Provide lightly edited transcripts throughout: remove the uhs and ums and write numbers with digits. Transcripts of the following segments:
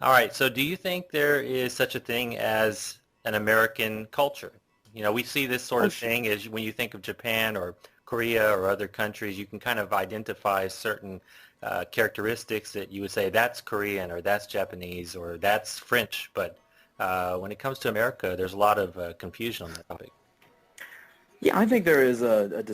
All right. So do you think there is such a thing as an American culture? You know, we see this sort Oh, of thing as when you think of Japan or Korea or other countries, you can kind of identify certain characteristics that you would say that's Korean or that's Japanese or that's French. But when it comes to America, there's a lot of confusion on that topic. yeah, I think there is a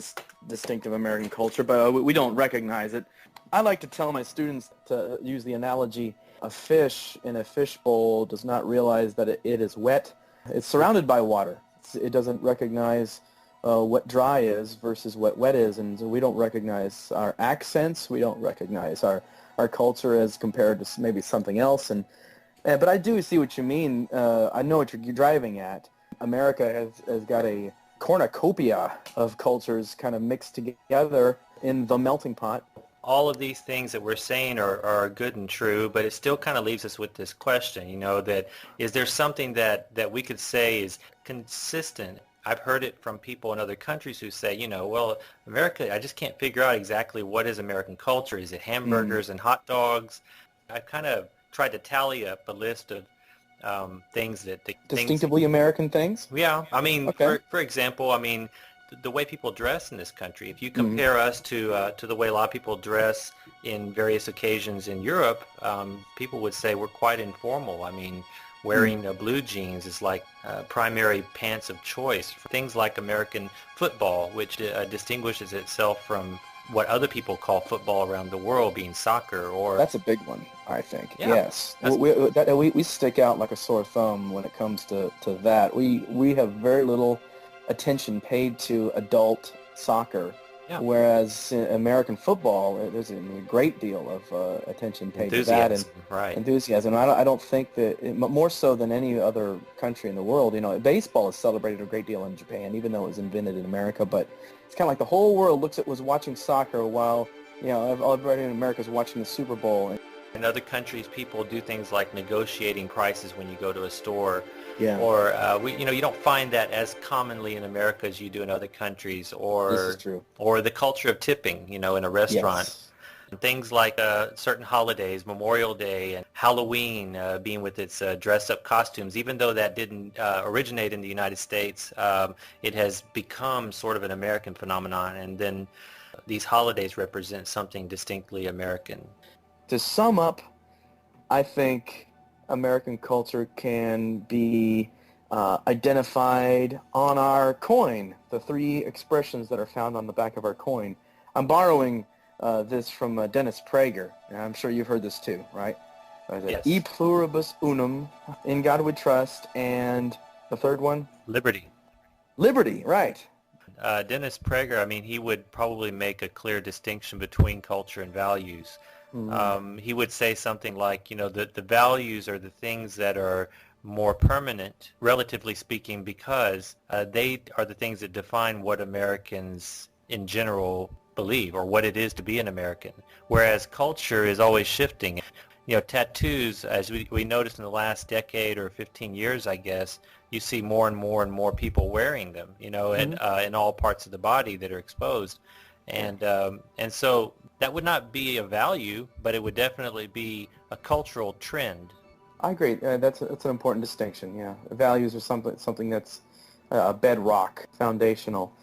distinctive American culture, but we don't recognize it. I like to tell my students to use the analogy, a fish in a fish bowl does not realize that it is wet. It's surrounded by water. It doesn't recognize what dry is versus what wet is, and so we don't recognize our accents. We don't recognize our culture as compared to maybe something else. But I do see what you mean. I know what you're driving at. America has got a cornucopia of cultures kind of mixed together in the melting pot. All of these things that we're saying are good and true, but it still kind of leaves us with this question, that is there something that we could say is consistent? I've heard it from people in other countries who say, well, America, I just can't figure out exactly what is American culture. Is it Mm. hamburgers and hot dogs? I've kind of tried to tally up a list of things. Distinctively American things? Yeah, I mean, Okay. for example, I mean, the way people dress in this country. If you Mm. compare us to the way a lot of people dress in various occasions in Europe, people would say we're quite informal. I mean, Mm. wearing blue jeans is like primary pants of choice. Things like American football, which distinguishes itself from what other people call football around the world, being soccer or That's a big one, I think. yeah, Yes. that's We stick out like a sore thumb when it comes to that. We have very little attention paid to adult soccer, yeah, whereas in American football, there's a great deal of attention paid to that and enthusiasm, right? enthusiasm. I don't think that, more so than any other country in the world, baseball is celebrated a great deal in Japan, even though it was invented in America, but it's kind of like the whole world was watching soccer while everybody in America is watching the Super Bowl. And, In other countries, people do things like negotiating prices when you go to a store, yeah, or you don't find that as commonly in America as you do in other countries, this is or true. the culture of tipping, in a restaurant. Yes. Things like certain holidays, Memorial Day and Halloween, being with its dress-up costumes, even though that didn't originate in the United States, it has become sort of an American phenomenon, and then these holidays represent something distinctly American. To sum up, I think American culture can be identified on our coin, the three expressions that are found on the back of our coin. I'm borrowing this from Dennis Prager, and I'm sure you've heard this too, right? E Yes. pluribus unum, in God we trust, and the third one? Liberty. Liberty, right. Dennis Prager, I mean, he would probably make a clear distinction between culture and values. Mm-hmm. He would say something like, the values are the things that are more permanent, relatively speaking, because they are the things that define what Americans in general believe or what it is to be an American, whereas culture is always shifting. Tattoos, as we noticed in the last decade or 15 years, I guess, you see more and more and more people wearing them, Mm-hmm. in all parts of the body that are exposed. Yeah. And so that would not be a value, but it would definitely be a cultural trend. I agree. That's an important distinction. Yeah, values are something that's a bedrock, foundational.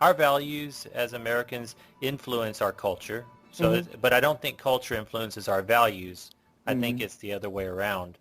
Our values as Americans influence our culture. Hmm. But I don't think culture influences our values. I think Hmm. it's the other way around.